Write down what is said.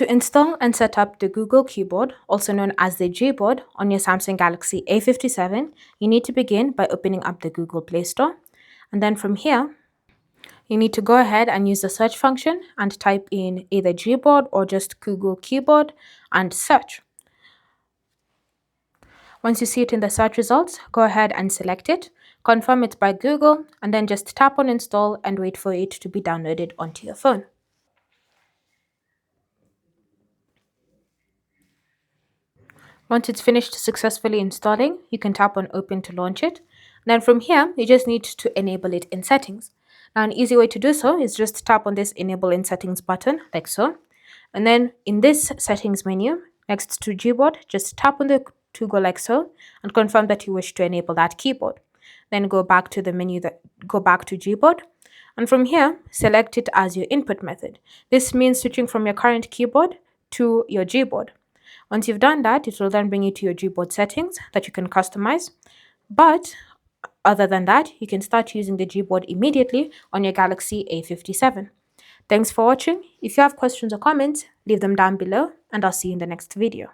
To install and set up the Google Keyboard, also known as the Gboard, on your Samsung Galaxy A57, you need to begin by opening up the Google Play Store. And then from here, you need to go ahead and use the search function and type in either Gboard or just Google Keyboard and search. Once you see it in the search results, go ahead and select it, confirm it by Google, and then just tap on install and wait for it to be downloaded onto your phone. Once it's finished successfully installing, you can tap on open to launch it. Then from here, you just need to enable it in settings. Now an easy way to do so is just tap on this enable in settings button like so. And then in this settings menu, next to Gboard, just tap on the toggle like so and confirm that you wish to enable that keyboard. Then go back to the menu go back to Gboard. And from here, select it as your input method. This means switching from your current keyboard to your Gboard. Once you've done that, it will then bring you to your Gboard settings that you can customize. But other than that, you can start using the Gboard immediately on your Galaxy A57. Thanks for watching. If you have questions or comments, leave them down below, and I'll see you in the next video.